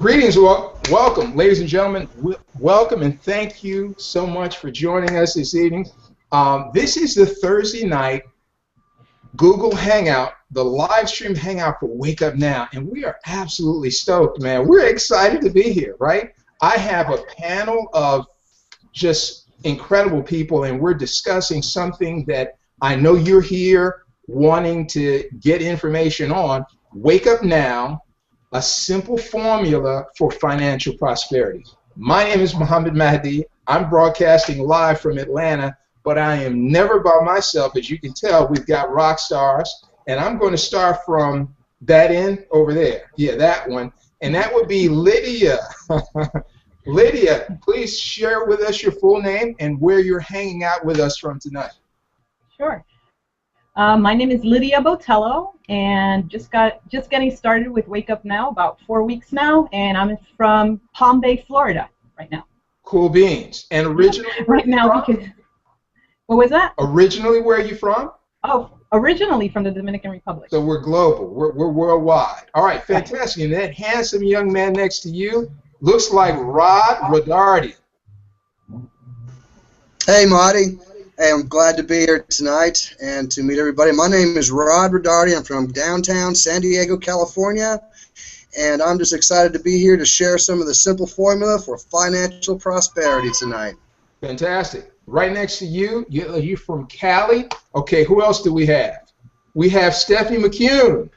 Greetings, welcome, ladies and gentlemen. Welcome and thank you so much for joining us this evening. This is the Thursday night Google Hangout, the live stream hangout for Wake Up Now, and we are absolutely stoked, man. We're excited to be here, right? I have a panel of just incredible people, and we're discussing something that I know you're here wanting to get information on. Wake Up Now, a simple formula for financial prosperity. My name is Muhammad Mahdi. I'm broadcasting live from Atlanta, but I am never by myself. As you can tell, we've got rock stars, and I'm going to start from that end over there. Yeah, that one. And that would be Lydia. Lydia, please share with us your full name and where you're hanging out with us from tonight. Sure. My name is Lydia Botello, and just getting started with Wake Up Now about 4 weeks now, and I'm from Palm Bay, Florida, right now. Cool beans. And originally, right now, because what was that? Originally, where are you from? Oh, originally from the Dominican Republic. So we're global. We're worldwide. All right, fantastic. And that handsome young man next to you looks like Rod Rodardi. Hey, Marty. Hey, I'm glad to be here tonight and to meet everybody. My name is Rod Rodardi. I'm from downtown San Diego, California, and I'm just excited to be here to share some of the simple formula for financial prosperity tonight. Fantastic. Right next to you, you're from Cali. Okay, who else do we have? We have Stephanie McCune.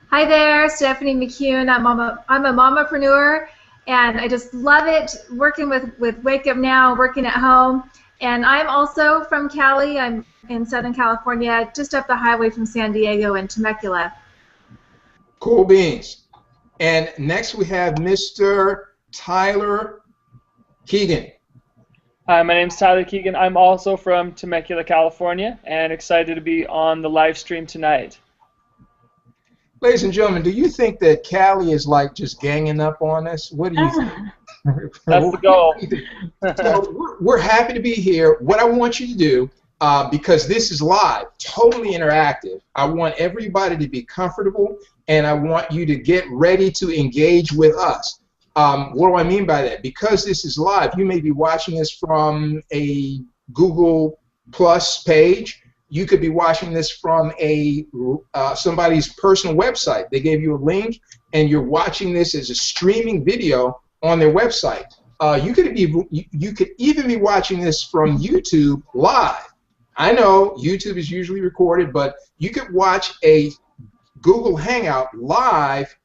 Hi there, Stephanie McCune. I'm a mamapreneur, and I just love it working with Wake Up Now, working at home. And I'm also from Cali. I'm in Southern California, just up the highway from San Diego and Temecula. Cool beans. And next we have Mr. Tyler Keegan. Hi, my name's Tyler Keegan. I'm also from Temecula, California, and excited to be on the live stream tonight. Ladies and gentlemen, do you think that Cali is like just ganging up on us? What do you think? That's the goal. So we're happy to be here. What I want you to do, because this is live, totally interactive, I want everybody to be comfortable, and I want you to get ready to engage with us. What do I mean by that? Because this is live, you may be watching this from a Google Plus page. You could be watching this from somebody's personal website. They gave you a link, and you're watching this as a streaming video on their website. You could even be watching this from YouTube live. I know YouTube is usually recorded, but you could watch a Google Hangout live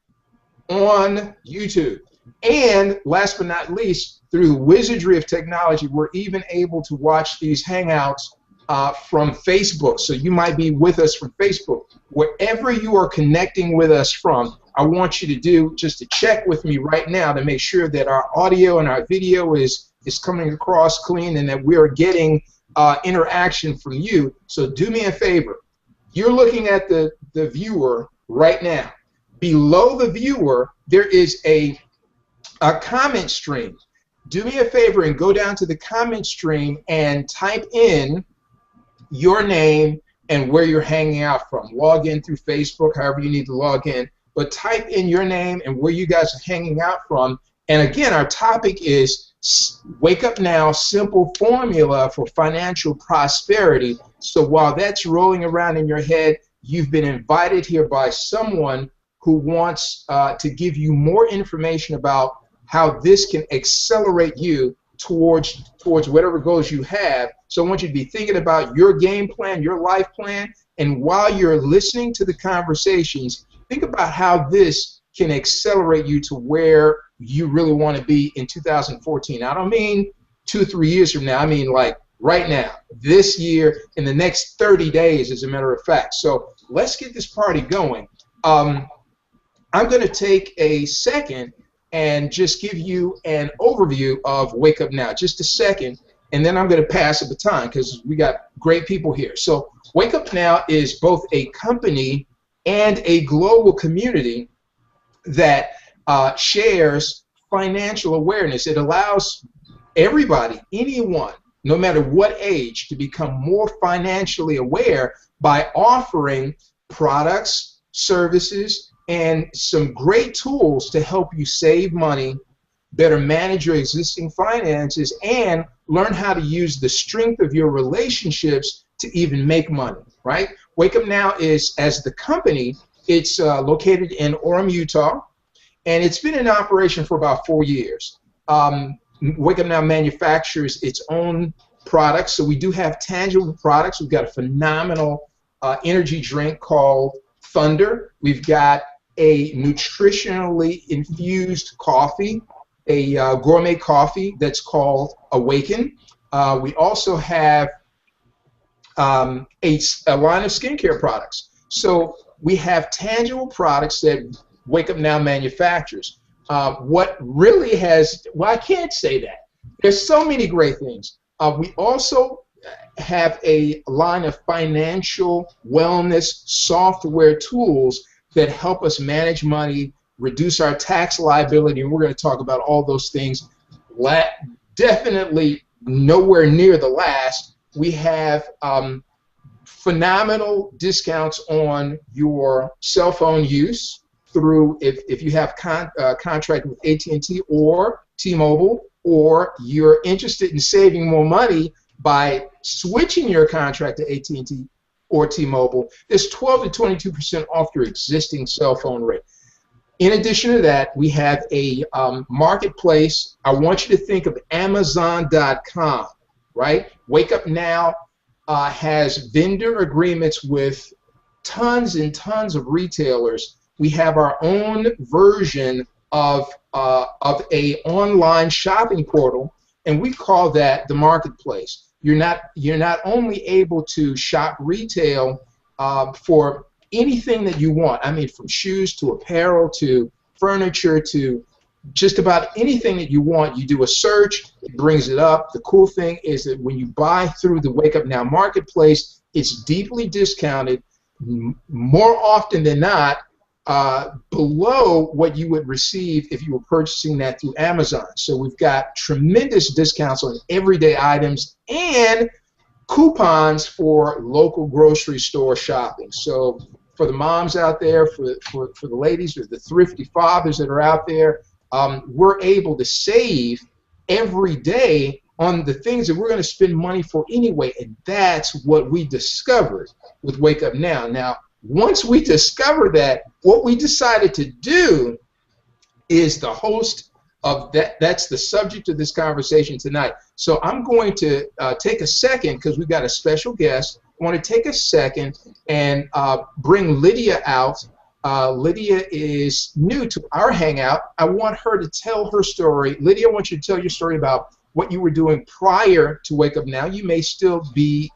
on YouTube. And last but not least, through the wizardry of technology, we're even able to watch these Hangouts from Facebook. So you might be with us from Facebook. Wherever you are connecting with us from, I want you to do just to check with me right now to make sure that our audio and our video is coming across clean and that we are getting interaction from you. So do me a favor. You're looking at the viewer right now. Below the viewer, there is a comment stream. Do me a favor and go down to the comment stream and type in your name and where you're hanging out from. Log in through Facebook, however you need to log in, but type in your name and where you guys are hanging out from. And again, our topic is Wake Up Now, simple formula for financial prosperity. So while that's rolling around in your head, you've been invited here by someone who wants to give you more information about how this can accelerate you towards whatever goals you have. So I want you to be thinking about your game plan, your life plan, and while you're listening to the conversations, think about how this can accelerate you to where you really want to be in 2014. I don't mean 2-3 years from now. I mean like right now, this year, in the next 30 days, as a matter of fact. So let's get this party going. I'm going to take a second and just give you an overview of Wake Up Now, just a second, and then I'm going to pass the baton because we got great people here. So Wake Up Now is both a company and a global community that shares financial awareness. It allows everybody, anyone, no matter what age, to become more financially aware by offering products, services, and some great tools to help you save money, better manage your existing finances, and learn how to use the strength of your relationships to even make money, right? Wake Up Now is, as the company, it's located in Orem, Utah, and it's been in operation for about 4 years. Wake Up Now manufactures its own products, so we do have tangible products. We've got a phenomenal energy drink called Thunder. We've got a nutritionally infused coffee, a gourmet coffee that's called Awaken. We also have a line of skincare products. So we have tangible products that Wake Up Now manufactures. What really has, well, I can't say that. There's so many great things. We also have a line of financial wellness software tools that help us manage money, reduce our tax liability, and we're going to talk about all those things. Definitely nowhere near the last. We have phenomenal discounts on your cell phone use through, if you have contract with AT&T or T-Mobile, or you're interested in saving more money by switching your contract to AT&T or T-Mobile, there's 12 to 22% off your existing cell phone rate. In addition to that, we have a marketplace. I want you to think of Amazon.com, right? Wake Up Now has vendor agreements with tons and tons of retailers. We have our own version of a online shopping portal, and we call that the marketplace. You're not only able to shop retail for anything that you want. I mean, from shoes to apparel to furniture to just about anything that you want. You do a search, it brings it up. The cool thing is that when you buy through the Wake Up Now marketplace, it's deeply discounted, more often than not, below what you would receive if you were purchasing that through Amazon. So we've got tremendous discounts on everyday items and coupons for local grocery store shopping. So for the moms out there, for the ladies, or the thrifty fathers that are out there, we're able to save every day on the things that we're going to spend money for anyway, and that's what we discovered with Wake Up Now. Now, once we discovered that, what we decided to do is the host of that. That's the subject of this conversation tonight. So I'm going to take a second, because we've got a special guest. I want to take a second and bring Lydia out. Lydia is new to our Hangout. I want her to tell her story. Lydia, I want you to tell your story about what you were doing prior to Wake Up Now. You may still be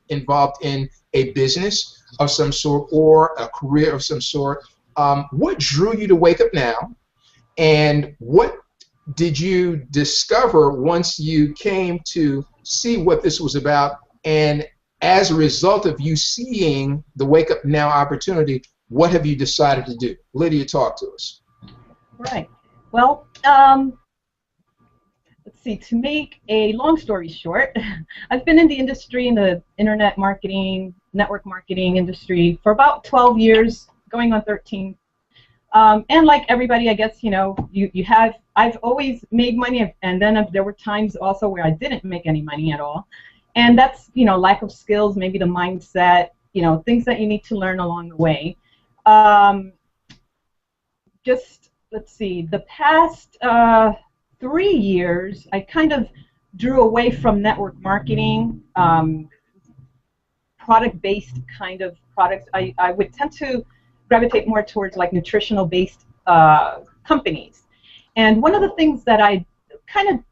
involved in a business of some sort or a career of some sort. What drew you to Wake Up Now, and what did you discover once you came to see what this was about? And as a result of you seeing the Wake Up Now opportunity, what have you decided to do? Lydia, talk to us. Right. Well, let's see, to make a long story short, I've been in the industry, in the internet marketing, network marketing industry for about 12 years, going on 13. And like everybody, I guess, you know, I've always made money, and then there were times also where I didn't make any money at all. And that's, you know, lack of skills, maybe the mindset, you know, things that you need to learn along the way. Just, let's see, the past 3 years, I kind of drew away from network marketing, product-based kind of products. I would tend to gravitate more towards like nutritional-based companies. And one of the things that I kind of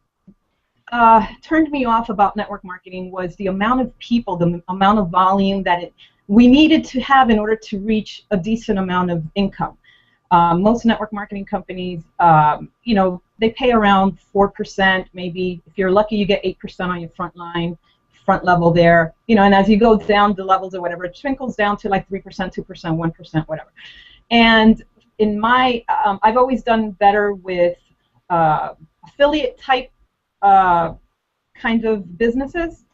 turned me off about network marketing was the amount of people, the amount of volume that we needed to have in order to reach a decent amount of income. Most network marketing companies, you know, they pay around 4%, maybe. If you're lucky, you get 8% on your front line, front level there. You know, and as you go down the levels or whatever, it trickles down to like 3%, 2%, 1%, whatever. And in my, I've always done better with affiliate type kind of businesses.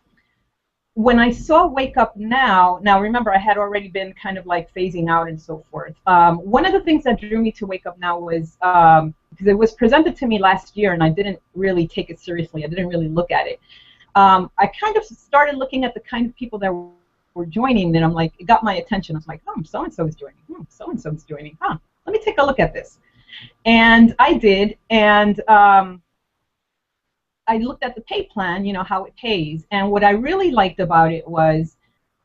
when I saw Wake Up Now remember I had already been kind of like phasing out and so forth. One of the things that drew me to Wake Up Now was because it was presented to me last year and I didn't really take it seriously. I didn't really look at it. I kind of started looking at the kind of people that were joining, and I'm like, it got my attention. I was like, so-and-so is joining. So-and-so is joining. Let me take a look at this. And I did, and I looked at the pay plan, you know, how it pays, and what I really liked about it was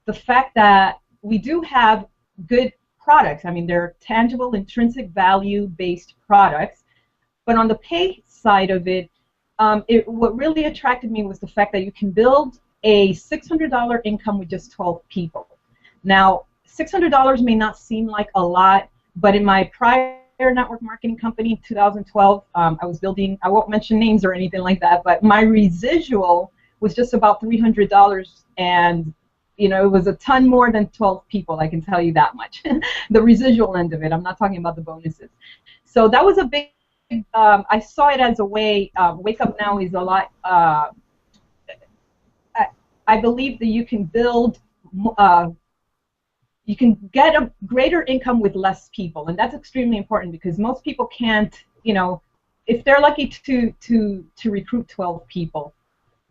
the fact that we do have good products. I mean, they're tangible, intrinsic value-based products, but on the pay side of it, what really attracted me was the fact that you can build a $600 income with just 12 people. Now, $600 may not seem like a lot, but in my prior network marketing company in 2012, I was building, I won't mention names or anything like that, but my residual was just about $300, and you know, it was a ton more than 12 people, I can tell you that much. The residual end of it, I'm not talking about the bonuses. So that was a big, I saw it as a way, Wake Up Now is a lot, I believe that you can build, you can get a greater income with less people, and that's extremely important because most people can't, you know, if they're lucky to recruit 12 people,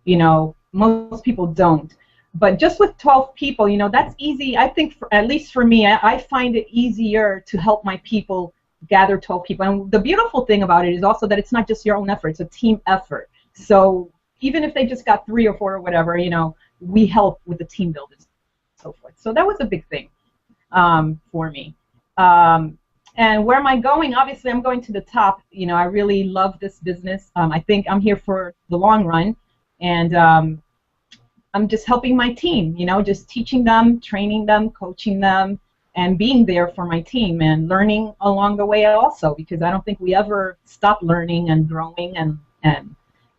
you know, most people don't. But just with 12 people, you know, that's easy. I think, at least for me, I find it easier to help my people gather 12 people. And the beautiful thing about it is also that it's not just your own effort, it's a team effort. So even if they just got 3 or 4 or whatever, you know, we help with the team build and so forth. So that was a big thing for me. And where am I going? Obviously, I'm going to the top. You know, I really love this business. I think I'm here for the long run, and I'm just helping my team, you know, just teaching them, training them, coaching them, and being there for my team and learning along the way also, because I don't think we ever stop learning and growing, and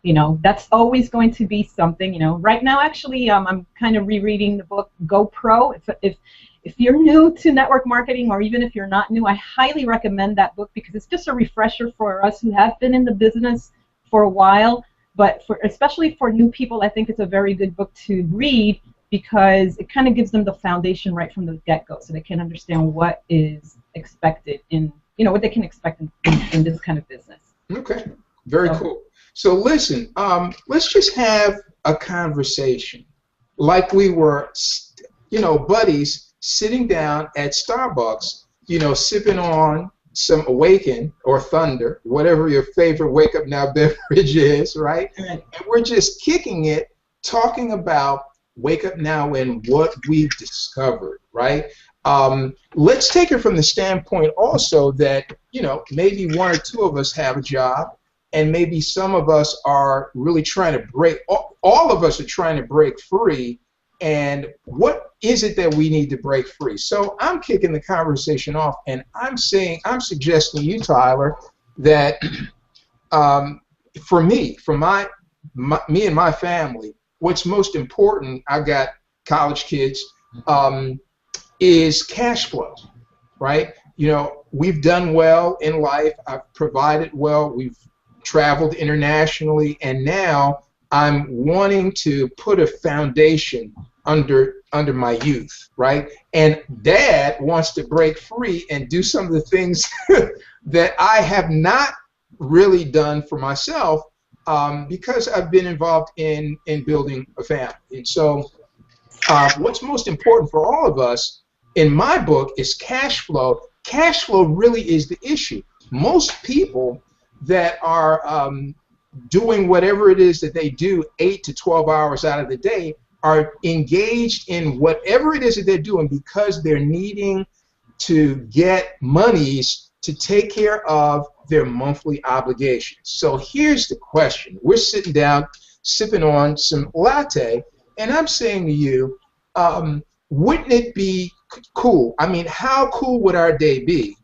you know, that's always going to be something, you know. Right now, actually, I'm kind of rereading the book Go Pro. If you're new to network marketing, or even if you're not new, I highly recommend that book because it's just a refresher for us who have been in the business for a while. But especially for new people, I think it's a very good book to read because it kind of gives them the foundation right from the get-go, so they can understand what is expected in, you know, what they can expect in this kind of business. Okay, very cool. So listen, let's just have a conversation like we were, you know, buddies sitting down at Starbucks, you know, sipping on some Awaken or Thunder, whatever your favorite Wake Up Now beverage is, right? And we're just kicking it, talking about Wake Up Now and what we've discovered, right? Let's take it from the standpoint also that, you know, maybe 1 or 2 of us have a job, and maybe some of us are really trying to break, all of us are trying to break free, and what is it that we need to break free? So I'm kicking the conversation off, and I'm suggesting you, Tyler, that for me, for me and my family, what's most important, I've got college kids, is cash flow, right? You know, we've done well in life. I've provided well. We've traveled internationally, and now I'm wanting to put a foundation under my youth, right? And Dad wants to break free and do some of the things that I have not really done for myself because I've been involved in building a family. And so what's most important for all of us in my book is cash flow. Cash flow really is the issue. Most people that are doing whatever it is that they do 8 to 12 hours out of the day are engaged in whatever it is that they're doing because they're needing to get monies to take care of their monthly obligations. So here's the question. We're sitting down, sipping on some latte, and I'm saying to you, wouldn't it be cool? I mean, how cool would our day be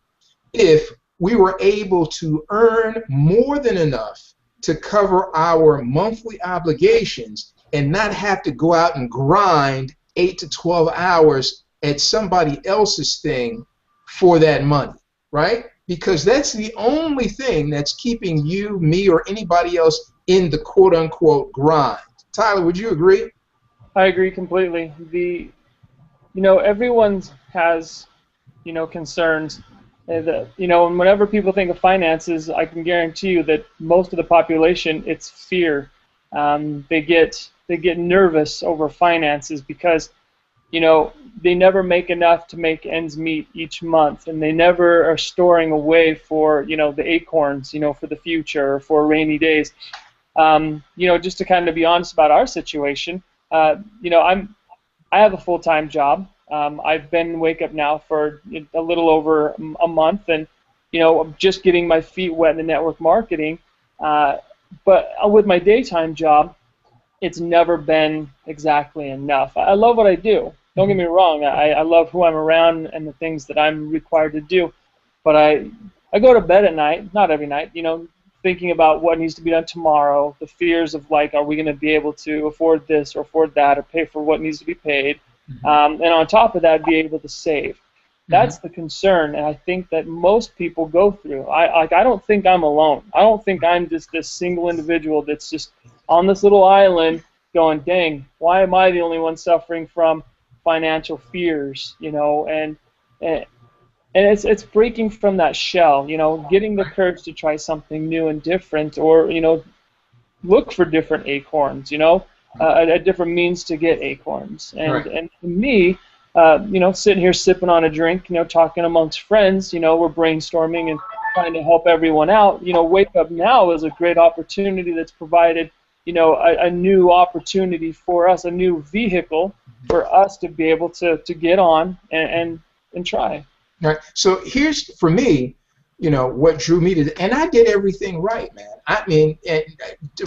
if we were able to earn more than enough to cover our monthly obligations and not have to go out and grind 8 to 12 hours at somebody else's thing for that money, right? Because that's the only thing that's keeping you, me, or anybody else in the quote-unquote grind. Tyler, would you agree? I agree completely. Everyone has, concerns. And whenever people think of finances, I can guarantee you that most of the population, it's fear. They get nervous over finances because, they never make enough to make ends meet each month, and they never are storing away for, the acorns, for the future or for rainy days. Just to kind of be honest about our situation, I have a full-time job. I've been Wake Up Now for a little over a month, and I'm just getting my feet wet in the network marketing. But with my daytime job, it's never been exactly enough. I love what I do. Don't get me wrong. I love who I'm around and the things that I'm required to do. But I go to bed at night, not every night, thinking about what needs to be done tomorrow, the fears of, like, are we going to be able to afford this or afford that or pay for what needs to be paid, and on top of that, be able to save. That's the concern, and I think that most people go through. I don't think I'm alone. I don't think I'm just this single individual that's just on this little island going, dang, why am I the only one suffering from financial fears, and it's breaking from that shell, getting the courage to try something new and different, or, look for different acorns, a different means to get acorns. And for me, sitting here sipping on a drink, talking amongst friends, we're brainstorming and trying to help everyone out. Wake Up Now is a great opportunity that's provided, a new opportunity for us, a new vehicle for us to be able to get on and try. Right. So here's, for me, what drew me to, and I did everything right, man. I mean,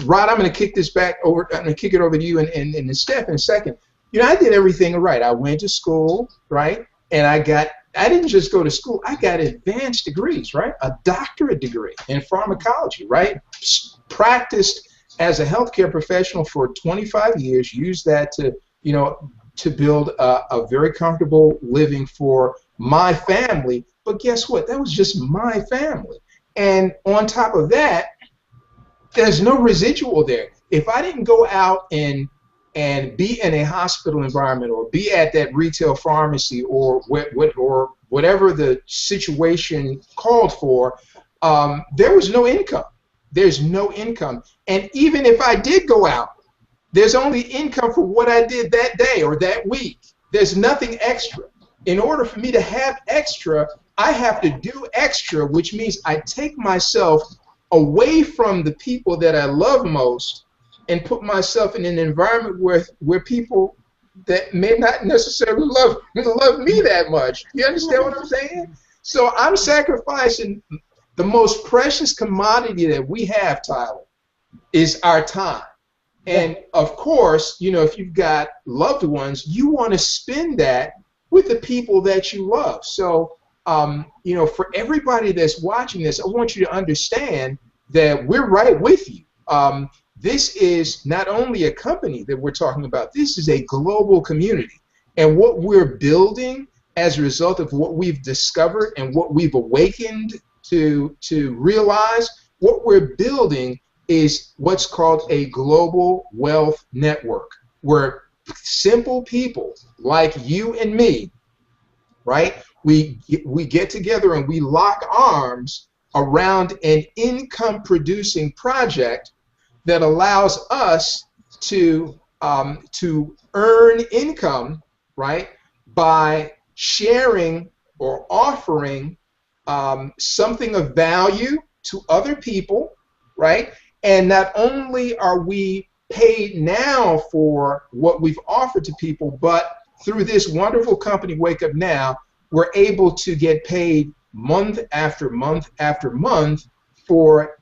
Rod, I'm going to kick this back over. I'm going to kick it over to you and Steph in a second. I did everything right. I went to school, right, and I didn't just go to school. I got advanced degrees, right, a doctorate degree in pharmacology, right. Practiced as a healthcare professional for 25 years. Used that to, to build a very comfortable living for my family. But guess what? That was just my family. And on top of that, there's no residual there. If I didn't go out and be in a hospital environment, or be at that retail pharmacy, or whatever the situation called for, there was no income. There's no income. And even if I did go out, there's only income for what I did that day or that week. There's nothing extra. In order for me to have extra, I have to do extra, which means I take myself away from the people that I love most and put myself in an environment where people that may not necessarily love me that much. You understand what I'm saying? So I'm sacrificing the most precious commodity that we have, Tyler, is our time. And of course, if you've got loved ones, you want to spend that with the people that you love. So, for everybody that's watching this, I want you to understand that we're right with you. This is not only a company that we're talking about, this is a global community. And what we're building as a result of what we've discovered and what we've awakened to realize, what we're building is what's called a global wealth network, where simple people like you and me, right, we get together and we lock arms around an income-producing project that allows us to earn income, right, by sharing or offering something of value to other people, right? And not only are we paid now for what we've offered to people, but through this wonderful company, Wake Up Now, we're able to get paid month after month after month for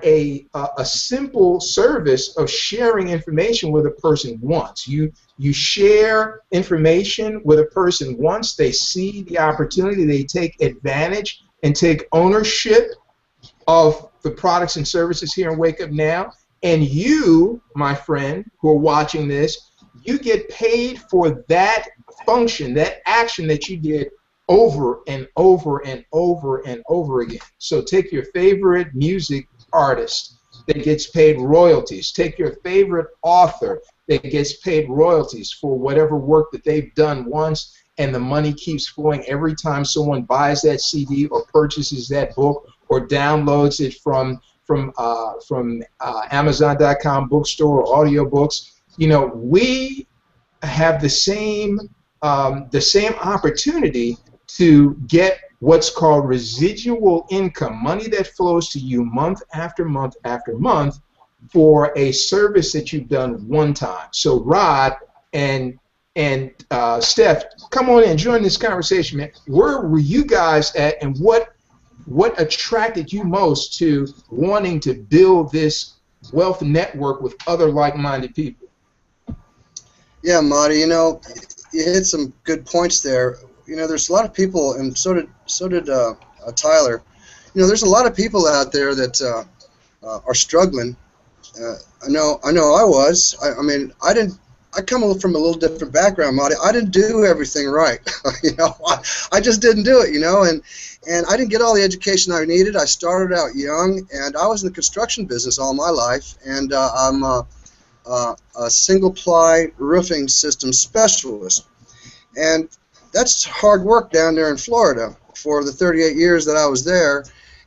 a simple service of sharing information with a person once. You share information with a person once, they see the opportunity, they take advantage and take ownership of the products and services here in Wake Up Now, and you, my friend, who are watching this, you get paid for that function, that action that you did over and over and over and over again. So take your favorite music artist that gets paid royalties. Take your favorite author that gets paid royalties for whatever work that they've done once, and the money keeps flowing every time someone buys that CD or purchases that book or downloads it from Amazon.com bookstore or audiobooks. You know, we have the same opportunity to get what's called residual income, money that flows to you month after month after month for a service that you've done one time. So Rod and Steph, come on in, join this conversation, man. Where were you guys at, and what attracted you most to wanting to build this wealth network with other like-minded people? Yeah, Marty, you know, you hit some good points there. You know, there's a lot of people, and so did Tyler. You know, there's a lot of people out there that are struggling. I know I was. I mean, I come from a little different background, Marty. I didn't do everything right. You know, I just didn't do it. You know, and I didn't get all the education I needed. I started out young, and I was in the construction business all my life, and I'm a single-ply roofing system specialist, and that's hard work down there in Florida for the 38 years that I was there.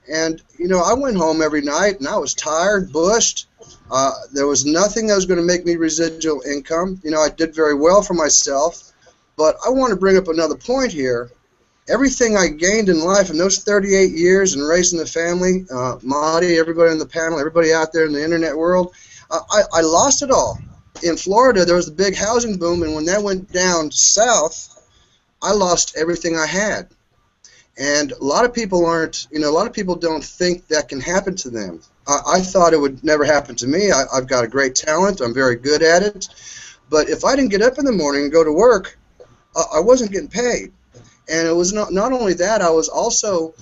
And you know, I went home every night, and I was tired, bushed. There was nothing that was going to make me residual income. You know, I did very well for myself, but I want to bring up another point here. Everything I gained in life in those 38 years and raising the family, Marty, everybody on the panel, everybody out there in the internet world, I lost it all. In Florida, there was a big housing boom, and when that went down south, I lost everything I had. And a lot of people aren't, you know, a lot of people don't think that can happen to them. I thought it would never happen to me. I've got a great talent. I'm very good at it. But if I didn't get up in the morning and go to work, I wasn't getting paid. And it was not only that, I was also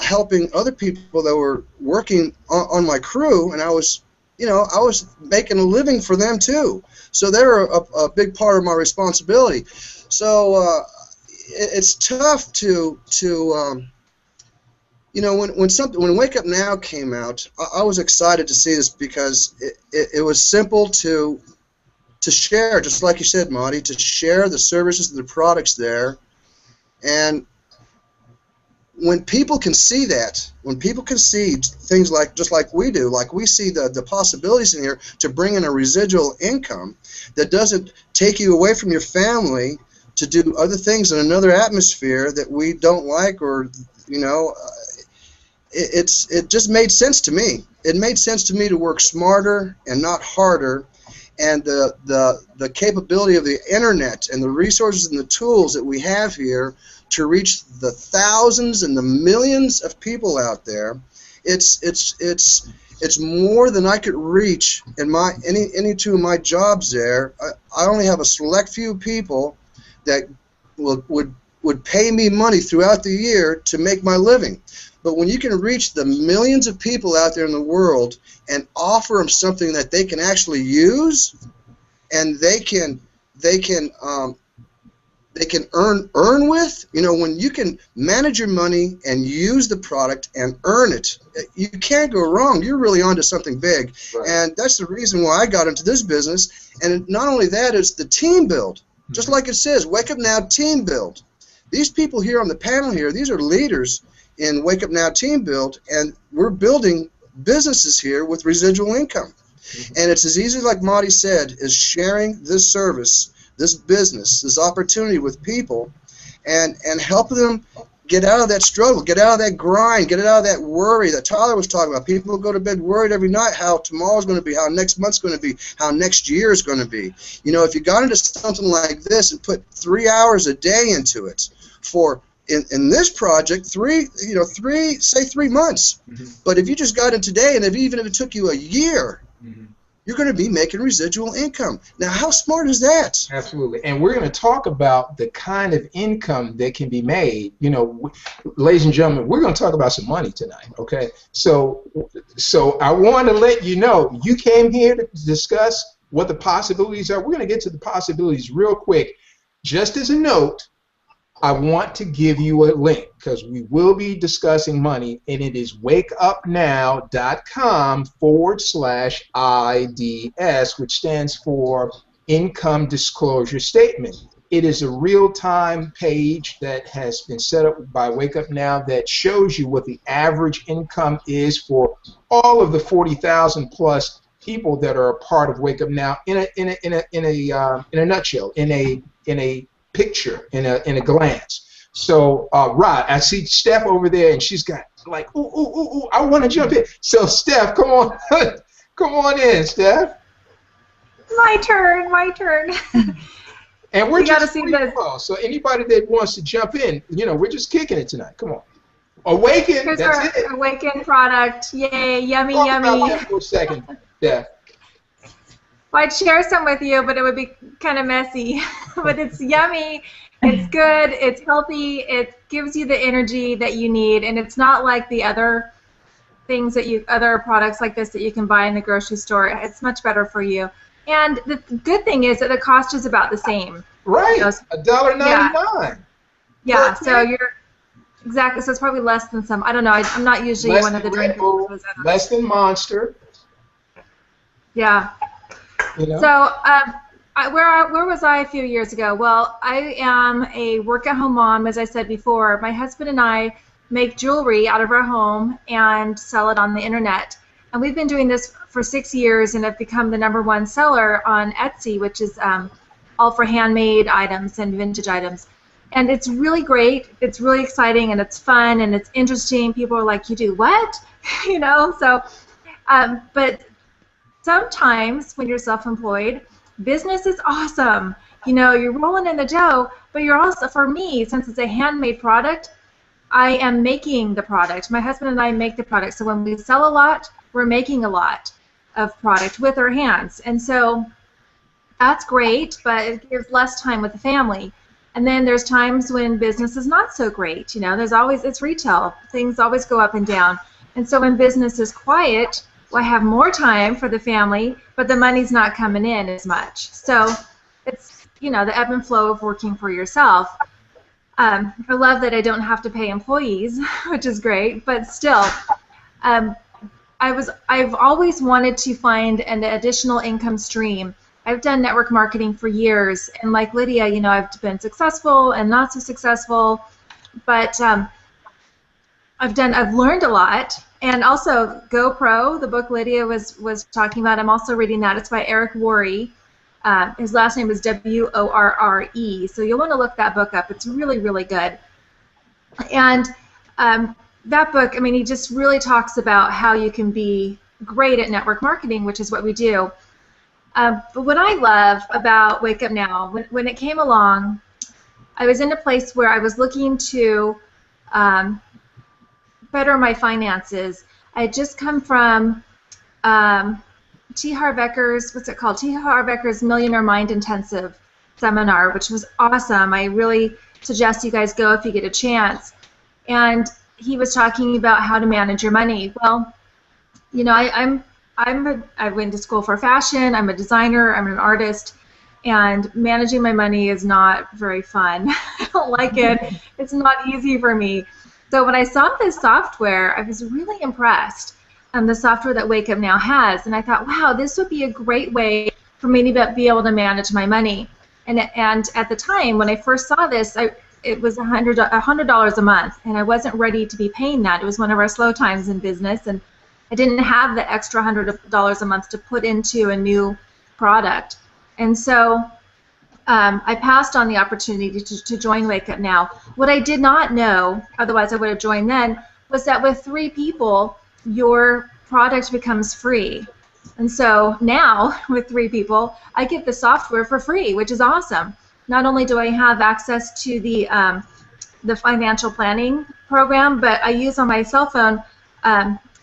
helping other people that were working on my crew, and I was, you know, I was making a living for them too. So they were a big part of my responsibility. So it's tough to you know, when Wake Up Now came out, I was excited to see this because it was simple to share, just like you said, Marty, to share the services and the products there. And when people can see that, when people can see things like, just like we do, like we see the possibilities in here to bring in a residual income that doesn't take you away from your family to do other things in another atmosphere that we don't like, or, you know, it just made sense to me. It made sense to me to work smarter and not harder, and the capability of the internet and the resources and the tools that we have here to reach the thousands and the millions of people out there. It's more than I could reach in my any two of my jobs there. I only have a select few people that would pay me money throughout the year to make my living. But when you can reach the millions of people out there in the world and offer them something that they can actually use, and they can earn with, you know, when you can manage your money and use the product and earn it, you can't go wrong. You're really onto something big. Right. And that's the reason why I got into this business. And not only that, it's the team build. Just like it says, Wake Up Now Team Build. These people here on the panel here, these are leaders in Wake Up Now Team Build, and we're building businesses here with residual income. And it's as easy, like Marty said, as sharing this service, this business, this opportunity with people, and helping them get out of that struggle, get out of that grind, get out of that worry that Tyler was talking about. People go to bed worried every night how tomorrow's going to be, how next month's going to be, how next year is going to be. You know, if you got into something like this and put 3 hours a day into it for, in this project, say 3 months. But if you just got in today, and even if it took you a year, you're going to be making residual income. Now, how smart is that? Absolutely. And we're going to talk about the kind of income that can be made. You know, ladies and gentlemen, we're going to talk about some money tonight, okay? So I want to let you know, you came here to discuss what the possibilities are. We're going to get to the possibilities real quick. Just as a note, I want to give you a link because we will be discussing money, and it is wakeupnow.com/IDS, which stands for income disclosure statement. It is a real-time page that has been set up by Wake Up Now that shows you what the average income is for all of the 40,000 plus people that are a part of Wake Up Now in a nutshell, in a picture, in a glance. So, Rod, I see Steph over there, and she's got like, ooh, I want to jump in. So, Steph, come on, come on in, Steph. My turn. And we're just see this. So anybody that wants to jump in, we're just kicking it tonight. Come on. Awaken. Here's That's our it. Awaken product. Yay, yummy, Talk yummy. about that for a second. Yeah. Well, I'd share some with you, but it would be kind of messy. But it's yummy. It's good. It's healthy. It gives you the energy that you need, and it's not like the other things other products like this that you can buy in the grocery store. It's much better for you. And the good thing is that the cost is about the same. Right, $1.99. Yeah, so you're exactly. So it's probably less than some. I don't know. I'm not usually Less one of the than Red drinkers. Bull, less than Monster. Yeah. So where was I a few years ago? Well, I am a work-at-home mom, as I said before. My husband and I make jewelry out of our home and sell it on the internet. And we've been doing this for 6 years and have become the #1 seller on Etsy, which is all for handmade items and vintage items. And it's really great. It's really exciting, and it's fun, and it's interesting. People are like, you do what? So, but sometimes when you're self-employed, business is awesome. You're rolling in the dough, but you're also, for me, since it's a handmade product, I am making the product. My husband and I make the product. So when we sell a lot, we're making a lot of product with our hands. And so that's great, but it gives less time with the family. And then there's times when business is not so great. It's retail. Things always go up and down. And so when business is quiet, I have more time for the family, but the money's not coming in as much. So it's, the ebb and flow of working for yourself. I love that I don't have to pay employees, which is great, but still, I've always wanted to find an additional income stream. I've done network marketing for years, and like Lydia, I've been successful and not so successful, but I've learned a lot. And also GoPro, the book Lydia was talking about, I'm also reading that. It's by Eric Worre. His last name is Worre, so you'll want to look that book up. It's really, really good. And that book, he just really talks about how you can be great at network marketing, which is what we do. But what I love about Wake Up Now, when it came along, I was in a place where I was looking to better my finances. I had just come from T. Harv Eker's, what's it called? T. Harv Eker's Millionaire Mind Intensive seminar, which was awesome. I really suggest you guys go if you get a chance. And he was talking about how to manage your money. Well, I went to school for fashion. I'm a designer. I'm an artist, and managing my money is not very fun. I don't like it. It's not easy for me. So when I saw this software, I was really impressed. The software that Wake Up Now has, and I thought, wow, this would be a great way for me to be able to manage my money. And at the time when I first saw this, it was $100 a month, and I wasn't ready to be paying that. It was one of our slow times in business, and I didn't have the extra $100 a month to put into a new product. And so I passed on the opportunity to join Wake Up Now. What I did not know, otherwise I would have joined then, was that with 3 people, your product becomes free. And so now, with 3 people, I get the software for free, which is awesome. Not only do I have access to the financial planning program, but I use on my cell phone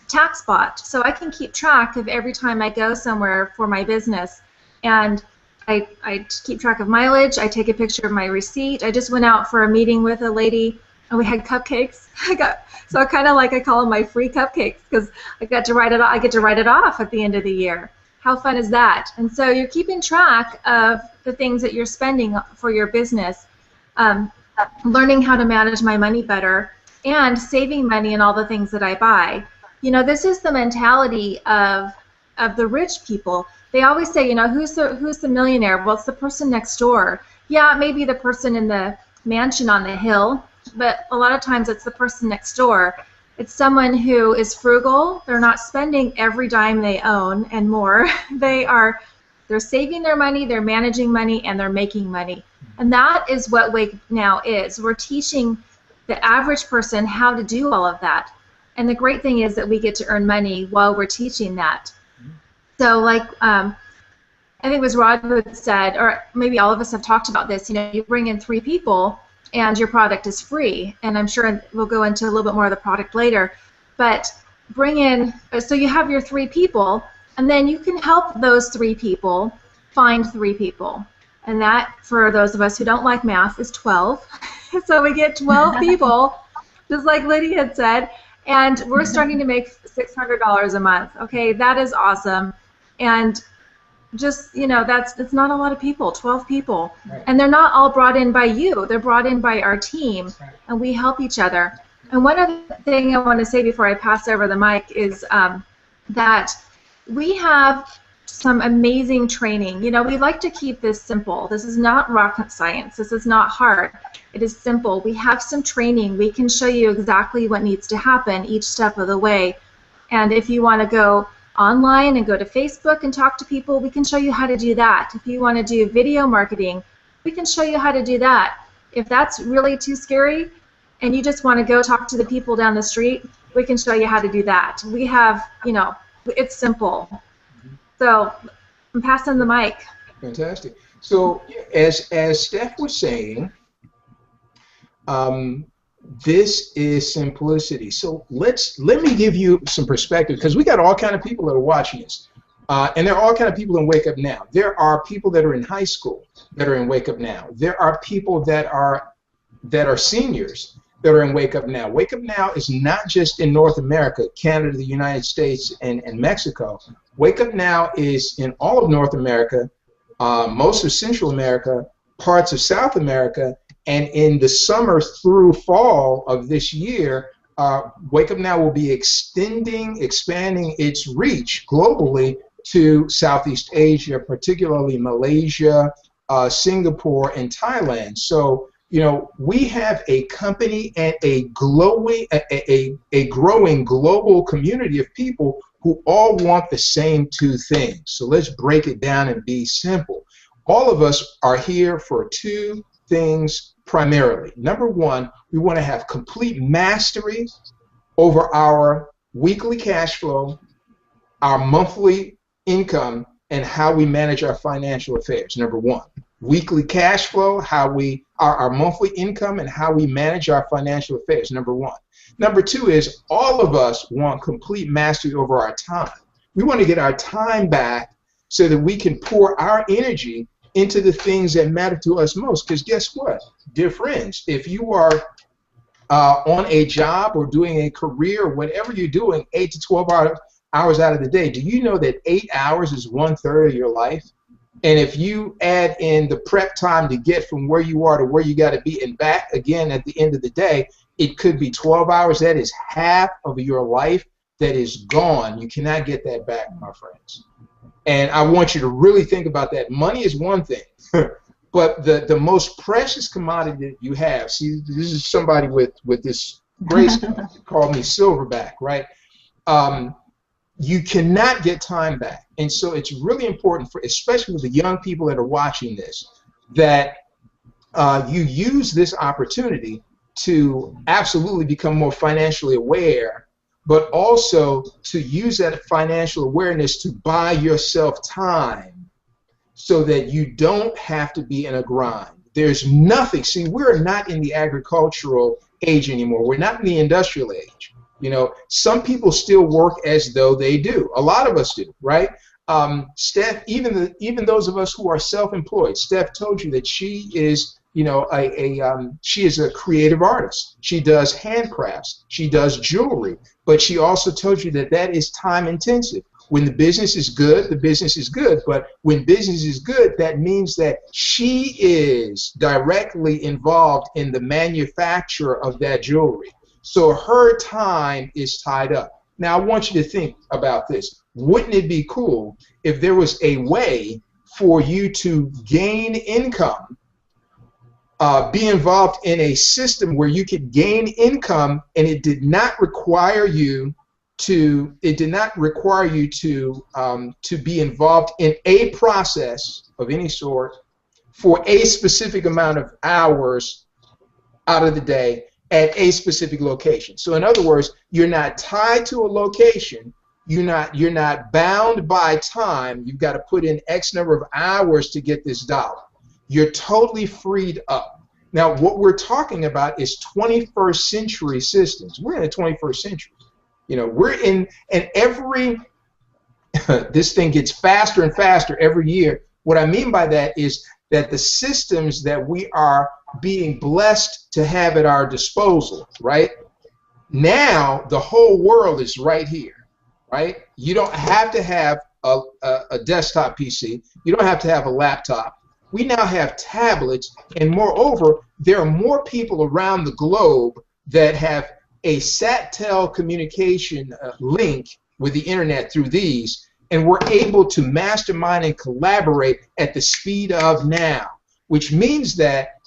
TaxBot, so I can keep track of every time I go somewhere for my business. And I keep track of mileage. I take a picture of my receipt. I just went out for a meeting with a lady, and we had cupcakes. So I call them my free cupcakes, because I get to write it off at the end of the year. How fun is that? And so you're keeping track of the things that you're spending for your business, learning how to manage my money better, and saving money in all the things that I buy. This is the mentality of the rich people. they always say, you know, who's the millionaire? Well, it's the person next door. Yeah, it may be the person in the mansion on the hill, but a lot of times it's the person next door. It's someone who is frugal. They're not spending every dime they own and more. They're saving their money, they're managing money, and they're making money. And that is what Wake Now is. We're teaching the average person how to do all of that. And the great thing is that we get to earn money while we're teaching that. So like I think it was Rodwood said, or maybe all of us have talked about this, you know, you bring in 3 people and your product is free. And I'm sure we'll go into a little bit more of the product later. But bring in, so you have your 3 people, and then you can help those 3 people find 3 people. And that, for those of us who don't like math, is 12. So we get 12 people, just like Lydia had said, and we're starting to make $600 a month. Okay, that is awesome. And just, you know, that's not a lot of people, 12 people. Right. And they're not all brought in by you. They're brought in by our team, and we help each other. And one other thing I want to say before I pass over the mic is that we have some amazing training. You know, we like to keep this simple. This is not rocket science. This is not hard. It is simple. We have some training. We can show you exactly what needs to happen each step of the way. And if you want to go online and go to Facebook and talk to people, we can show you how to do that. If you want to do video marketing, we can show you how to do that. If that's really too scary and you just want to go talk to the people down the street, we can show you how to do that. We have, you know, it's simple. So I'm passing the mic. Fantastic. So as Steph was saying, this is simplicity. So let me give you some perspective, because we got all kind of people that are watching this, and there are all kind of people in Wake Up Now. There are people that are in high school that are in Wake Up Now. There are people that are seniors that are in Wake Up Now. Wake Up Now is not just in North America, Canada, the United States, and Mexico. Wake Up Now is in all of North America, most of Central America, parts of South America, and in the summer through fall of this year, Wake Up Now will be expanding its reach globally to Southeast Asia, particularly Malaysia, Singapore, and Thailand. So, you know, we have a company and a growing global community of people who all want the same 2 things. So let's break it down and be simple. All of us are here for 2 things primarily. Number 1, we want to have complete mastery over our weekly cash flow, our monthly income, and how we manage our financial affairs. Number 1, weekly cash flow, our monthly income, and how we manage our financial affairs. Number 1. Number 2 is all of us want complete mastery over our time. We want to get our time back so that we can pour our energy into the things that matter to us most. Because guess what, dear friends, if you are on a job or doing a career or whatever you're doing 8 to 12 hours out of the day, do you know that 8 hours is 1/3 of your life? And if you add in the prep time to get from where you are to where you got to be and back again at the end of the day, it could be 12 hours. That is half of your life that is gone. You cannot get that back, my friends. And I want you to really think about that. Money is one thing, but the most precious commodity that you have, see, this is somebody with this grace called me Silverback, right? You cannot get time back. And so it's really important, for especially with the young people that are watching this, that you use this opportunity to absolutely become more financially aware, but also to use that financial awareness to buy yourself time so that you don't have to be in a grind. There's nothing, see, we're not in the agricultural age anymore. We're not in the industrial age. You know, some people still work as though they do. A lot of us do, right? Steph, even those of us who are self-employed, Steph told you that she is, you know, she is a creative artist. She does handcrafts. She does jewelry. But she also told you that that is time intensive. When the business is good, the business is good. But when business is good, that means that she is directly involved in the manufacture of that jewelry. So her time is tied up. Now, I want you to think about this. Wouldn't it be cool if there was a way for you to gain income, be involved in a system where you could gain income, and it did not require you to be involved in a process of any sort for a specific amount of hours out of the day at a specific location. So in other words, you're not tied to a location. You're not bound by time. You've got to put in X number of hours to get this dollar. You're totally freed up. Now, what we're talking about is 21st century systems. We're in the 21st century. You know, we're in, and every, this thing gets faster and faster every year. What I mean by that is that the systems that we are being blessed to have at our disposal, right? Now, the whole world is right here, right? You don't have to have a desktop PC. You don't have to have a laptop. We now have tablets, and moreover, there are more people around the globe that have a SAT-TEL communication link with the internet through these, and we're able to mastermind and collaborate at the speed of now, which means that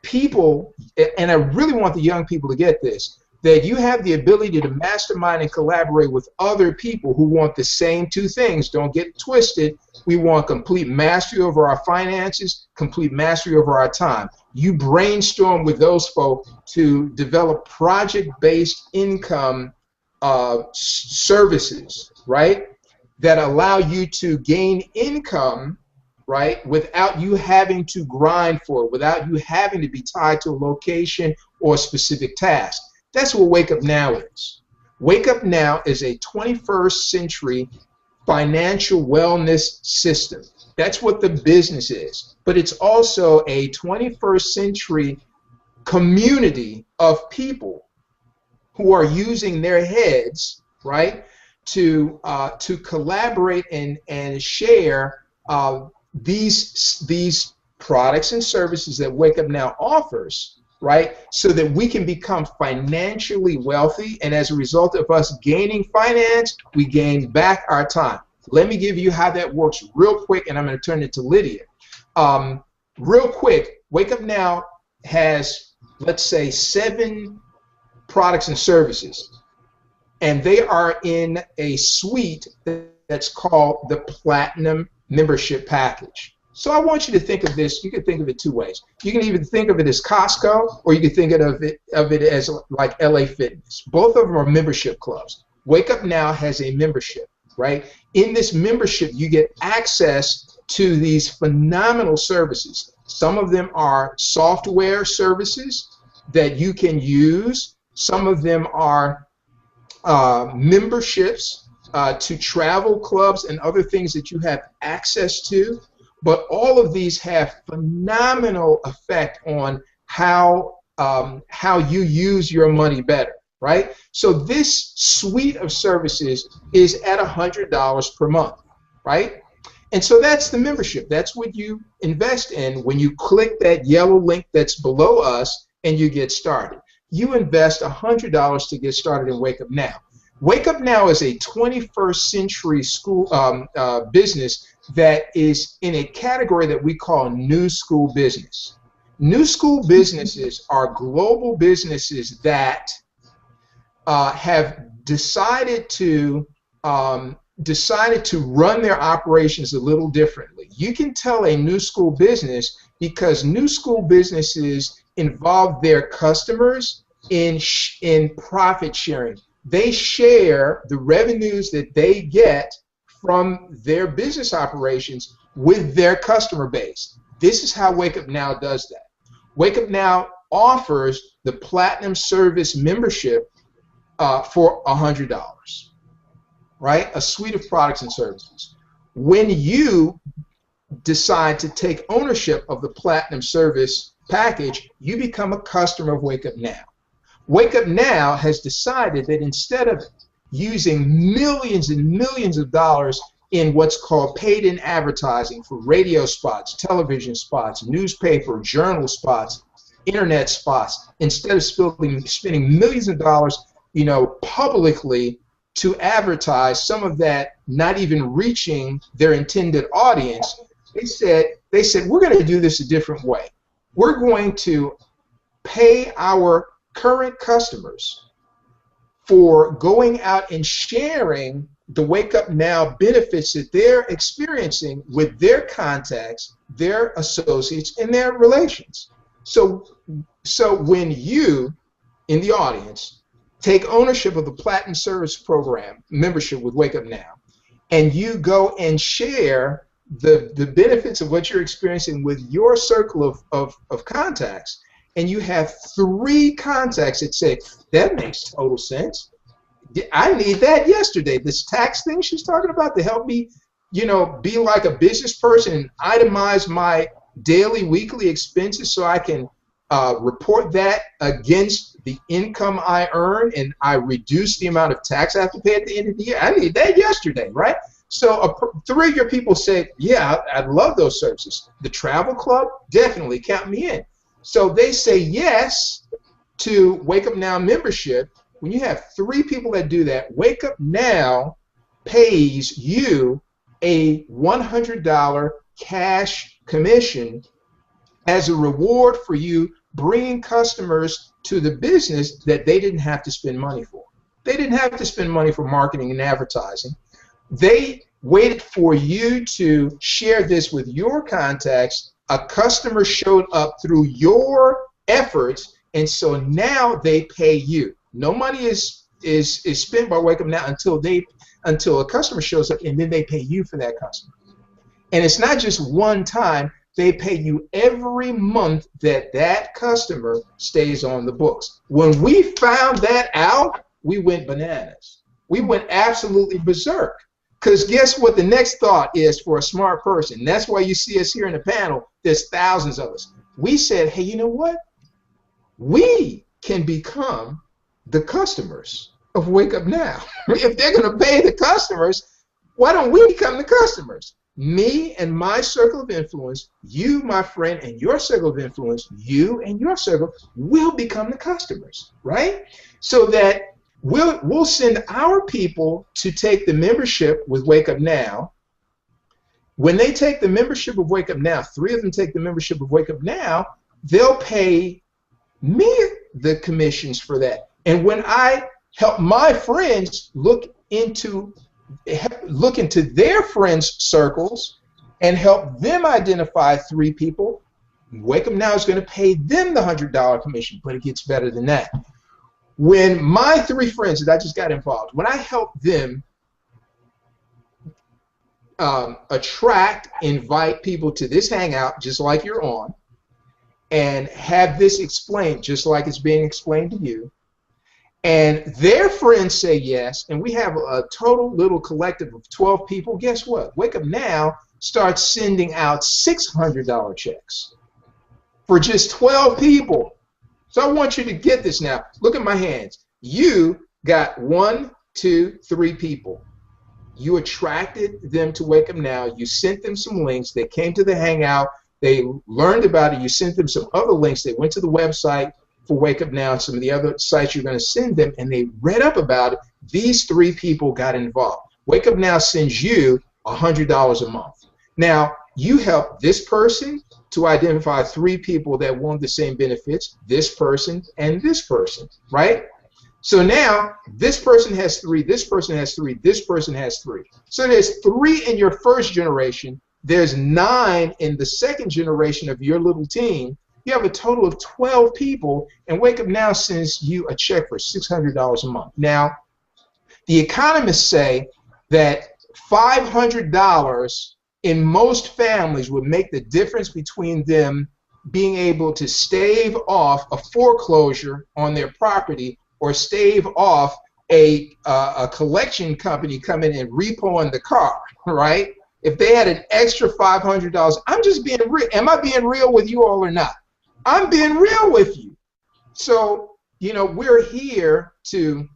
people, and I really want the young people to get this, that you have the ability to mastermind and collaborate with other people who want the same two things. Don't get twisted. We want complete mastery over our finances, complete mastery over our time. You brainstorm with those folk to develop project-based income services, right, that allow you to gain income, right, without you having to grind for it, without you having to be tied to a location or a specific task. That's what Wake Up Now is. Wake Up Now is a 21st century financial wellness system. That's what the business is. But it's also a 21st century community of people who are using their heads, right, to collaborate and share these products and services that Wake Up Now offers, right, so that we can become financially wealthy, and as a result of us gaining finance, we gain back our time. Let me give you how that works real quick, and I'm going to turn it to Lydia. Real quick, Wake Up Now has, let's say, 7 products and services, and they are in a suite that's called the Platinum Membership Package. So I want you to think of this. You can think of it 2 ways. You can either think of it as Costco, or you can think of it as like LA Fitness. Both of them are membership clubs. Wake Up Now has a membership, right? In this membership, you get access to these phenomenal services. Some of them are software services that you can use. Some of them are memberships to travel clubs and other things that you have access to. But all of these have phenomenal effect on how you use your money better, right? So this suite of services is at $100 per month, right? And so that's the membership. That's what you invest in when you click that yellow link that's below us and you get started. You invest $100 to get started in Wake Up Now. Wake Up Now is a 21st century school business that is in a category that we call new school business. New school businesses are global businesses that have decided to run their operations a little differently. You can tell a new school business because new school businesses involve their customers in profit sharing. They share the revenues that they get from their business operations with their customer base. This is how Wake Up Now does that. Wake Up Now offers the Platinum Service membership for $100, right? A suite of products and services. When you decide to take ownership of the Platinum Service package, you become a customer of Wake Up Now. Wake Up Now has decided that instead of using millions and millions of dollars in what's called paid-in advertising for radio spots, television spots, newspaper, journal spots, internet spots, instead of spending millions of dollars, publicly to advertise some of that not even reaching their intended audience, they said we're going to do this a different way. We're going to pay our current customers for going out and sharing the Wake Up Now benefits that they're experiencing with their contacts, their associates, and their relations. So when you, in the audience, take ownership of the Platinum Service Program membership with Wake Up Now, and you go and share the benefits of what you're experiencing with your circle of contacts, and you have 3 contacts that say, that makes total sense. I need that yesterday. This tax thing she's talking about to help me, you know, be like a business person and itemize my daily, weekly expenses so I can report that against the income I earn, and I reduce the amount of tax I have to pay at the end of the year. I need that yesterday, right? So 3 of your people say, yeah, I'd love those services. The travel club, definitely count me in. So they say yes to Wake Up Now membership. When you have 3 people that do that, Wake Up Now pays you a $100 cash commission as a reward for you bringing customers to the business that they didn't have to spend money for. They didn't have to spend money for marketing and advertising. They waited for you to share this with your contacts. A customer showed up through your efforts, and so now they pay you. No money is spent by Wake Up Now until a customer shows up, and then they pay you for that customer. And it's not just one time. They pay you every month that customer stays on the books. When we found that out, we went bananas. We went absolutely berserk. Because guess what the next thought is for a smart person? That's why you see us here in the panel. There's thousands of us. We said, hey, you know what? We can become the customers of Wake Up Now. If they're going to pay the customers, why don't we become the customers? Me and my circle of influence, you, my friend, and your circle of influence, you and your circle will become the customers, right? So that we'll send our people to take the membership with Wake Up Now. When they take the membership of Wake Up Now, 3 of them take the membership of Wake Up Now, they'll pay me the commissions for that. And when I help my friends look into their friends' circles and help them identify 3 people, Wake Up Now is going to pay them the $100 commission, but it gets better than that. When my 3 friends that I just got involved, when I help them invite people to this hangout, just like you're on, and have this explained just like it's being explained to you, and their friends say yes, and we have a total little collective of 12 people, guess what? Wake Up Now starts sending out $600 checks for just 12 people. So I want you to get this now. Look at my hands. You got 1, 2, 3 people. You attracted them to Wake Up Now. You sent them some links. They came to the hangout. They learned about it. You sent them some other links. They went to the website for Wake Up Now and some of the other sites you're going to send them, and they read up about it. These 3 people got involved. Wake Up Now sends you $100 a month. Now, you help this person to identify 3 people that want the same benefits, this person and this person, right? So now this person has 3, this person has 3, this person has 3. So there's 3 in your first generation, there's 9 in the second generation of your little team. You have a total of 12 people, and Wake Up Now sends you a check for $600 a month. Now, the economists say that $500 in most families would make the difference between them being able to stave off a foreclosure on their property or stave off a collection company coming and repoing the car, right? If they had an extra $500, I'm just being real. Am I being real with you all or not? I'm being real with you. So, you know, we're here to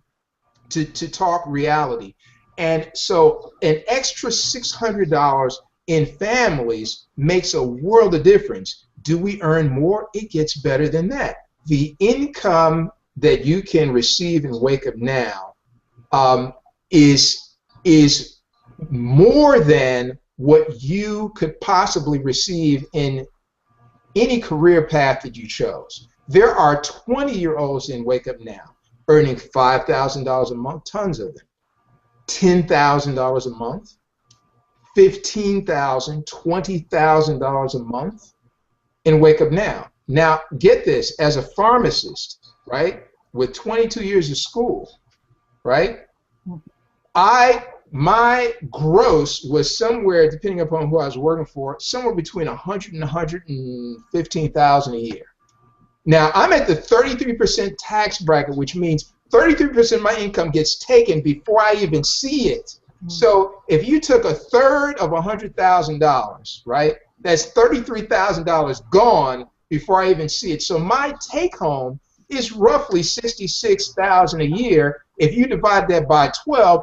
talk reality. And so an extra $600 in families makes a world of difference. Do we earn more? It gets better than that. The income that you can receive in Wake Up Now is more than what you could possibly receive in any career path that you chose. There are 20-year-olds in Wake Up Now earning $5,000 a month, tons of them, $10,000 a month, $15,000, $20,000 a month in Wake Up Now. Now, get this, as a pharmacist, right, with 22 years of school, right, my gross was somewhere, depending upon who I was working for, somewhere between $100,000 and $115,000 a year. Now, I'm at the 33% tax bracket, which means 33% of my income gets taken before I even see it. So if you took a third of $100,000, right, that's $33,000 gone before I even see it. So my take home is roughly $66,000 a year. If you divide that by 12,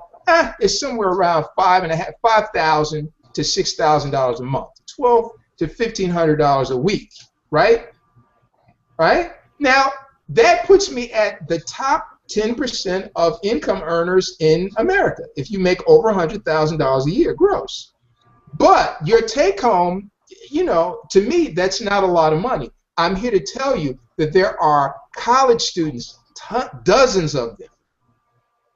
it's somewhere around $5,000 to $6,000 a month, $1,200 to $1,500 a week, right? Right? Now, that puts me at the top 10% of income earners in America if you make over $100,000 a year gross. But your take home, you know, to me, that's not a lot of money. I'm here to tell you that there are college students, dozens of them,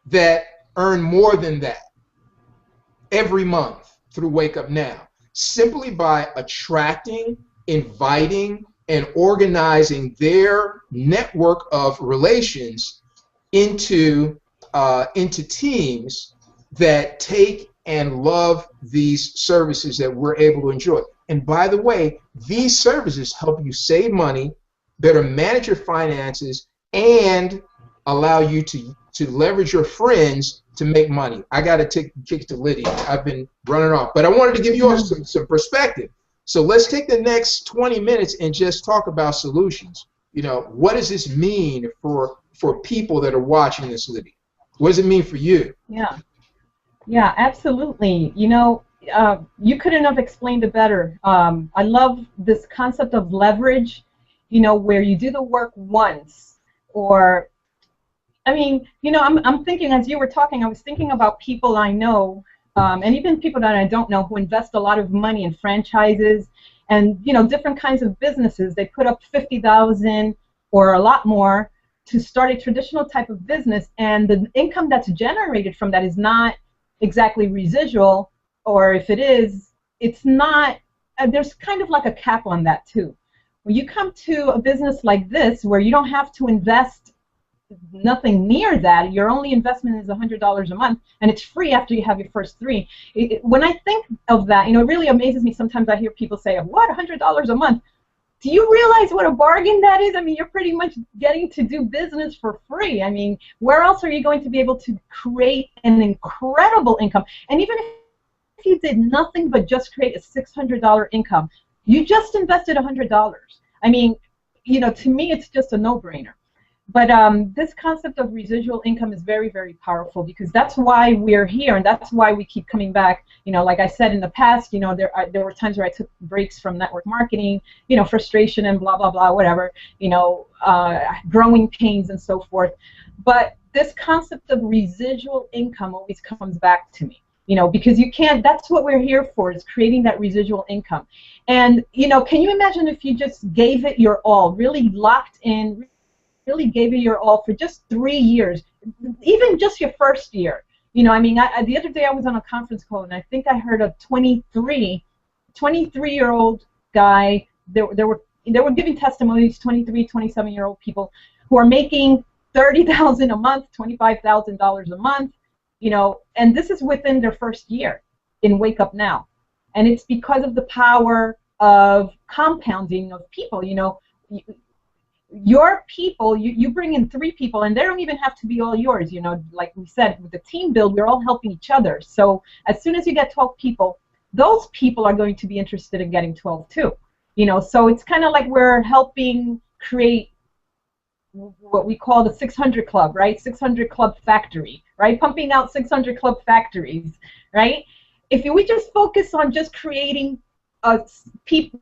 that earn more than that every month through Wake Up Now, simply by attracting, inviting, and organizing their network of relations into teams that take and love these services that we're able to enjoy. And by the way, these services help you save money, better manage your finances, and allow you to leverage your friends to make money. I got to kick to Lydia. I've been running off. But I wanted to give you all some perspective. So let's take the next 20 minutes and just talk about solutions. You know, what does this mean for people that are watching this, Lydia? What does it mean for you? Yeah, absolutely. You know, you couldn't have explained it better. I love this concept of leverage, you know, where you do the work once, or, I mean, you know, I'm thinking, as you were talking, I was thinking about people I know, and even people that I don't know, who invest a lot of money in franchises and, you know, different kinds of businesses. They put up $50,000 or a lot more to start a traditional type of business, and the income that's generated from that is not exactly residual, or if it is, it's not, there's kind of like a cap on that too. When you come to a business like this, where you don't have to invest nothing near that, your only investment is $100 a month, and it's free after you have your first three. When I think of that, you know, it really amazes me. Sometimes I hear people say, what, $100 a month? Do you realize what a bargain that is? I mean, you're pretty much getting to do business for free. I mean, where else are you going to be able to create an incredible income? And even if you did nothing but just create a $600 income, you just invested $100. I mean, you know, to me, it's just a no-brainer. But this concept of residual income is very, very powerful, because that's why we're here, and that's why we keep coming back. You know, like I said in the past, you know, there were times where I took breaks from network marketing, you know, frustration and blah, blah, blah, whatever, you know, growing pains and so forth. But this concept of residual income always comes back to me, you know, because you can't, that's what we're here for, is creating that residual income. And, you know, can you imagine if you just gave it your all, really locked in, really gave it your all for just 3 years, even just your first year? You know, I mean, the other day I was on a conference call, and I think I heard a 23-year-old guy. They were giving testimonies, 23, 27-year-old people who are making $30,000 a month, $25,000 a month, you know, and this is within their first year in Wake Up Now. And it's because of the power of compounding of people. You know, your people, you bring in 3 people, and they don't even have to be all yours. You know, like we said, with the team build, we're all helping each other. So as soon as you get 12 people, those people are going to be interested in getting 12 too. You know, so it's kind of like we're helping create what we call the 600 Club, right? 600 Club Factory, right? Pumping out 600 Club factories, right? If we just focus on just creating people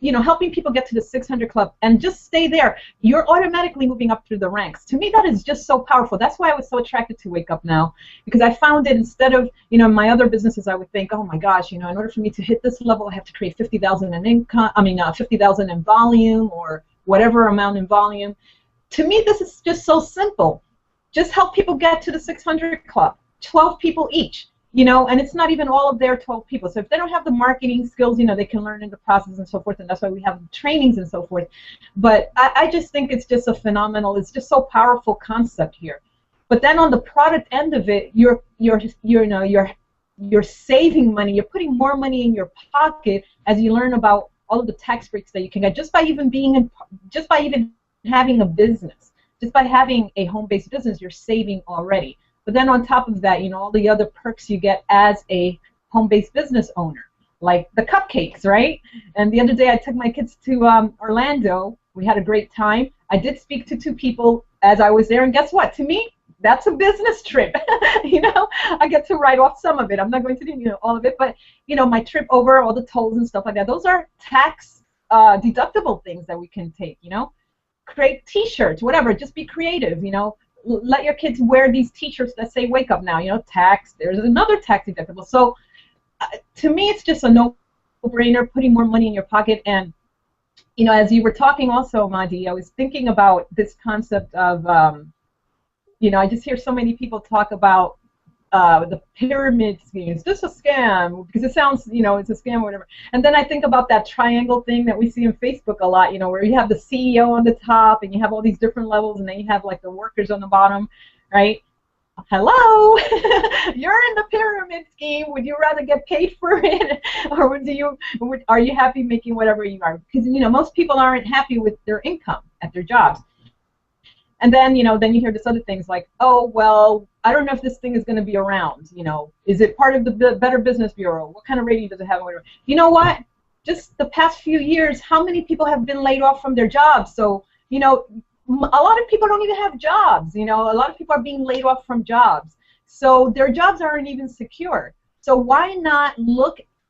helping people get to the 600 club and just stay there, you're automatically moving up through the ranks. To me, that is just so powerful. That's why I was so attracted to Wake Up Now, because I found it, instead of, my other businesses, I would think, oh my gosh, in order for me to hit this level, I have to create 50,000 in income, 50,000 in volume, or whatever amount in volume. To me, this is just so simple. Just help people get to the 600 club, 12 people each. And it's not even all of their 12 people. So if they don't have the marketing skills, they can learn in the process and so forth, and that's why we have trainings and so forth. But I just think it's just a phenomenal, it's just so powerful concept here. But then on the product end of it, you're saving money. You're putting more money in your pocket as you learn about all of the tax breaks that you can get just by even having a business, just by having a home-based business. You're saving already. But then on top of that, all the other perks you get as a home-based business owner, like the cupcakes, right? And the other day I took my kids to Orlando. We had a great time. I did speak to 2 people as I was there, and guess what? To me, that's a business trip. I get to write off some of it. I'm not going to do all of it, but my trip over, all the tolls and stuff like that, those are tax deductible things that we can take. Create T-shirts, whatever. Just be creative. Let your kids wear these T-shirts that say "Wake Up Now." Tax. There's another tax deductible. So, to me, it's just a no-brainer. Putting more money in your pocket, and as you were talking, also, Mahdi, I was thinking about this concept of, I just hear so many people talk about the pyramid scheme. Is this a scam? Because it sounds, it's a scam or whatever. And then I think about that triangle thing that we see in Facebook a lot, where you have the CEO on the top and you have all these different levels, and then you have like the workers on the bottom, right? Hello, you're in the pyramid scheme. Would you rather get paid for it, or are you happy making whatever you are? Because most people aren't happy with their income at their jobs. And then, then you hear this other things like, oh, well, I don't know if this thing is going to be around. Is it part of the Better Business Bureau? What kind of rating does it have? You know what? Just the past few years, how many people have been laid off from their jobs? So, a lot of people don't even have jobs. A lot of people are being laid off from jobs. So their jobs aren't even secure. So why not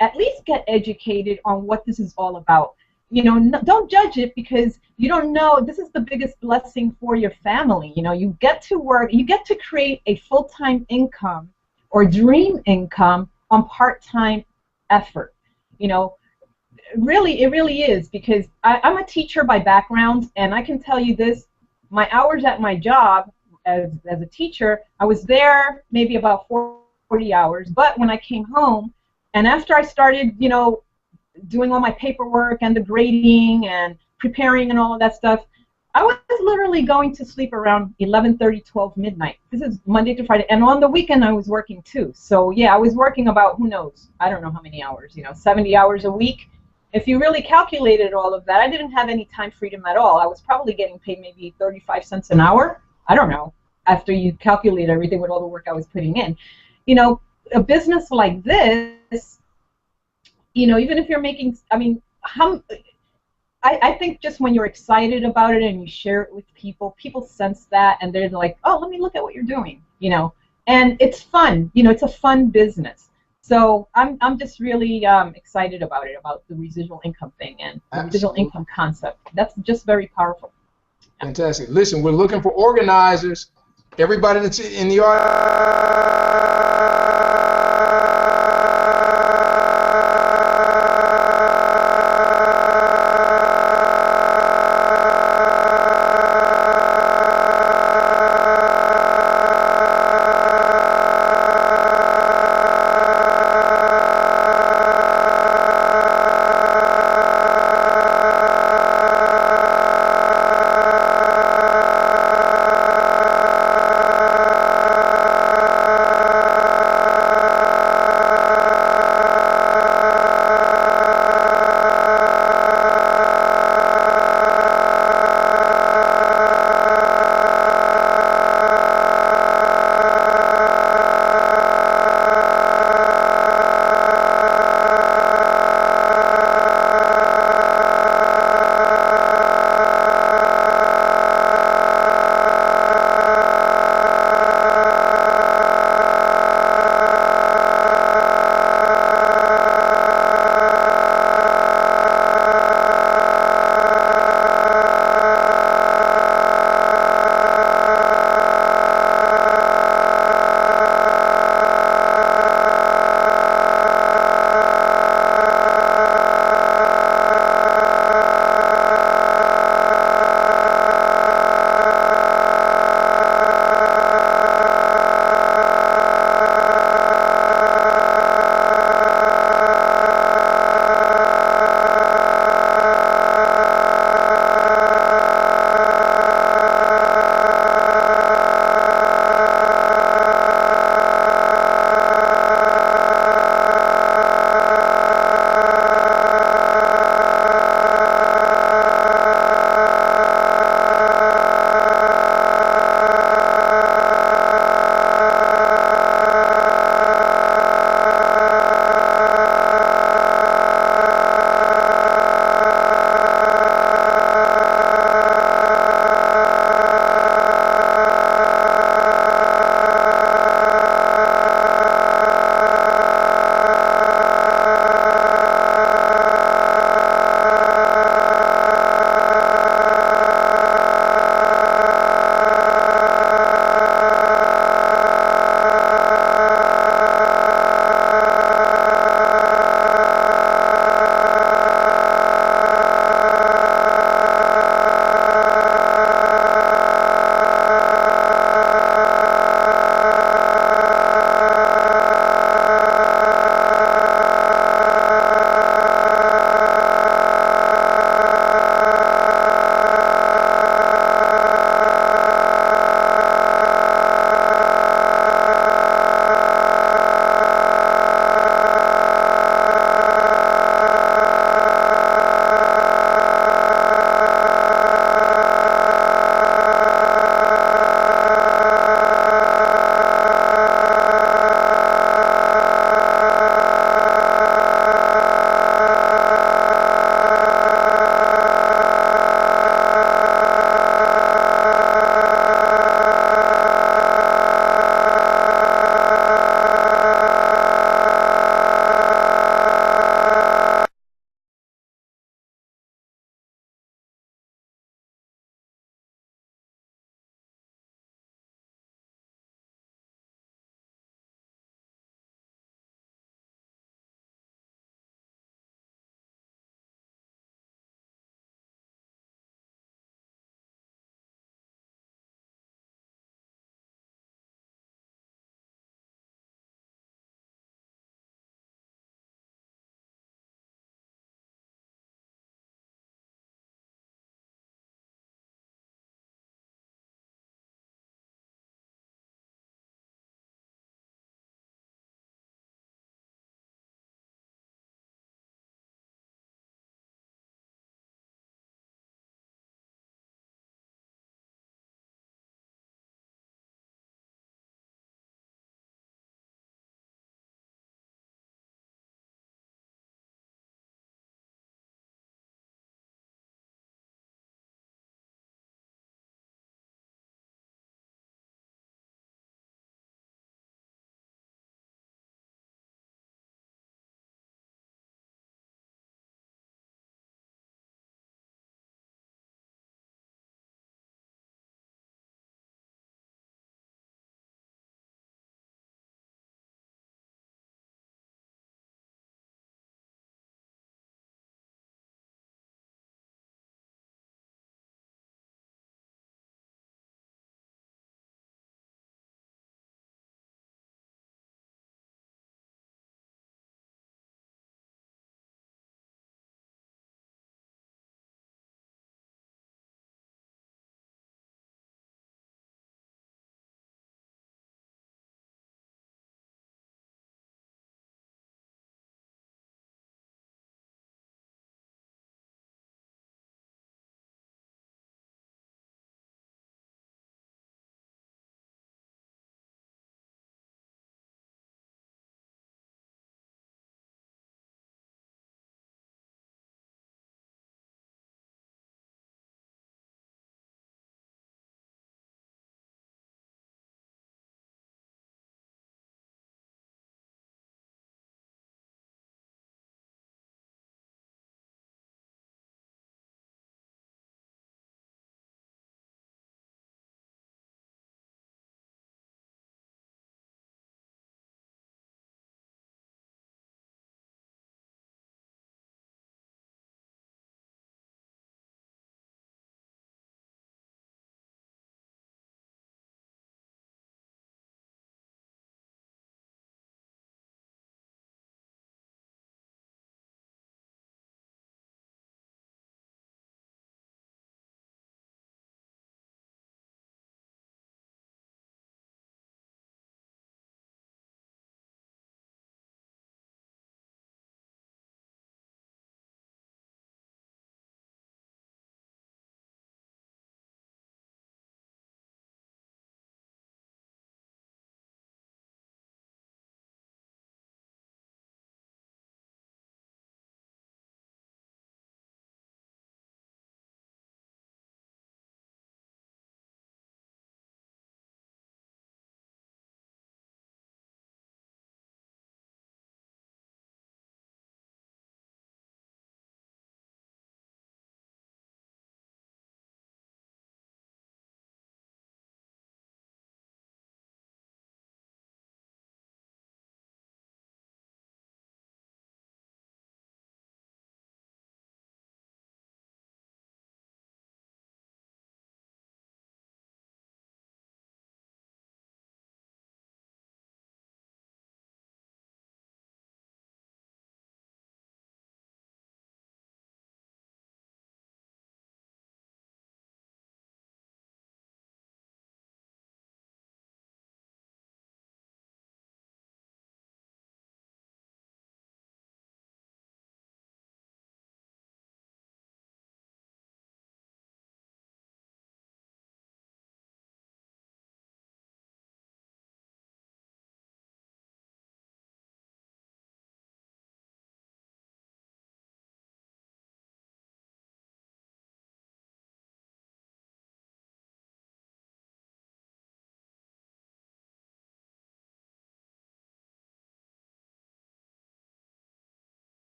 at least get educated on what this is all about? Don't judge it, because you don't know. This is the biggest blessing for your family. You get to work, you get to create a full-time income or dream income on part-time effort. It really is, because I'm a teacher by background, and I can tell you this, my hours at my job as a teacher, I was there maybe about 40 hours, but when I came home, and after I started, doing all my paperwork and the grading and preparing and all of that stuff, I was literally going to sleep around 11:30, 12 midnight. This is Monday to Friday, and on the weekend I was working too. So yeah, I was working about, who knows, I don't know how many hours, 70 hours a week. If you really calculated all of that, I didn't have any time freedom at all. I was probably getting paid maybe 35 cents an hour. I don't know, after you calculate everything with all the work I was putting in. A business like this, even if you're making, I think just when you're excited about it and you share it with people, people sense that, and they're like, oh, let me look at what you're doing, and it's fun, it's a fun business. So I'm just really excited about it, about the residual income thing and the residual income concept. That's just very powerful. Fantastic. Listen, we're looking for organizers. Everybody that's in the audience,